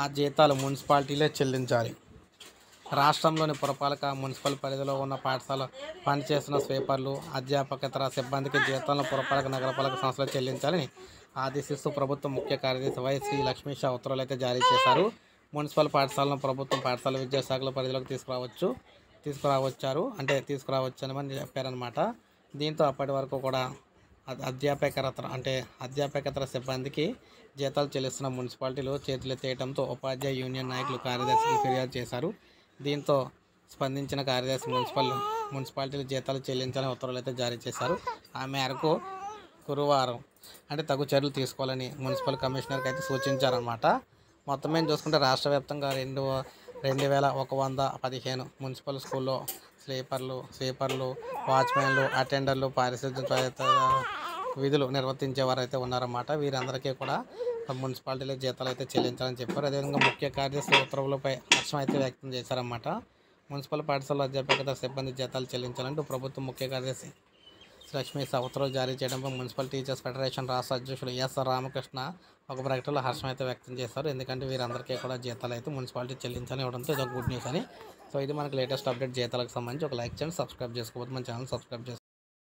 ఆ జీతాలు మున్సిపాలిటీలే చెల్లించాలి. రాష్ట్రంలోని పురపాలక, మున్సిపల్ పరిధిలో ఉన్న పాఠశాల పనిచేస్తున్న స్వీపర్లు, అధ్యాపకేతర సిబ్బందికి జీతాలను పురపాలక, నగరపాలక సంస్థలు చెల్లించాలని ఆదేశిస్తూ ప్రభుత్వ ముఖ్య కార్యదర్శి వై. శ్రీ లక్ష్మీషా ఉత్తర్వులైతే జారీ చేశారు. మున్సిపల్ పాఠశాలను ప్రభుత్వం పాఠశాల విద్యాశాఖల పరిధిలోకి తీసుకురావచ్చని చెప్పారనమాట. దీంతో అప్పటి వరకు కూడా అధ్యాపకేతర సిబ్బందికి జీతాలు చెల్లిస్తున్న మున్సిపాలిటీలు చేతులెత్తేయడంతో ఉపాధ్యాయ యూనియన్ నాయకులు కార్యదర్శికి ఫిర్యాదు చేశారు. దీంతో స్పందించిన కార్యదర్శి మున్సిపాలిటీలు జీతాలు చెల్లించాలని ఉత్తర్వులు అయితే జారీ చేశారు. ఆ మేరకు గురువారం తగు చర్యలు తీసుకోవాలని మున్సిపల్ కమిషనర్కి అయితే సూచించారన్నమాట. మొత్తం మీద చూసుకుంటే రాష్ట్ర వ్యాప్తంగా 2115 మున్సిపల్ స్కూల్లో స్వీపర్లు, వాచ్మెన్లు, అటెండర్లు, పారిశుద్ధ్య విధులు నిర్వర్తించేవారు అయితే ఉన్నారన్నమాట. వీరందరికీ కూడా మున్సిపాలిటీలో జీతాలు అయితే చెల్లించాలని చెప్పారు. అదేవిధంగా ముఖ్య కార్యదర్శి ఉత్తర్వులపై హర్షం అయితే వ్యక్తం చేశారన్నమాట. మున్సిపల్ పాఠశాలలో అధ్యాపకేతర సిబ్బంది జీతాలు చెల్లించాలంటూ ప్రభుత్వ ముఖ్య కార్యదర్శి లక్ష్మీషా ఉత్తర్వులు జారీ చేయడంపై మున్సిపల్ టీచర్స్ ఫెడరేషన్ రాష్ట్ర అధ్యక్షుడు ఎస్. రామకృష్ణ ఒక ప్రకటనలో హర్షం అయితే వ్యక్తం చేశారు. ఎందుకంటే వీరందరికీ కూడా జీతాలు అయితే మున్సిపాలిటీ చెల్లించాలని ఇవ్వడంతో ఇది ఒక గుడ్ న్యూస్ అని. సో ఇది మనకి లేటెస్ట్ అప్డేట్ జీతాలకు సంబంధించి. ఒక లైక్ చేయండి, సబ్స్క్రైబ్ చేసుకోవద్దు, మన ఛానల్ సబ్స్క్రైబ్ చేసుకోండి.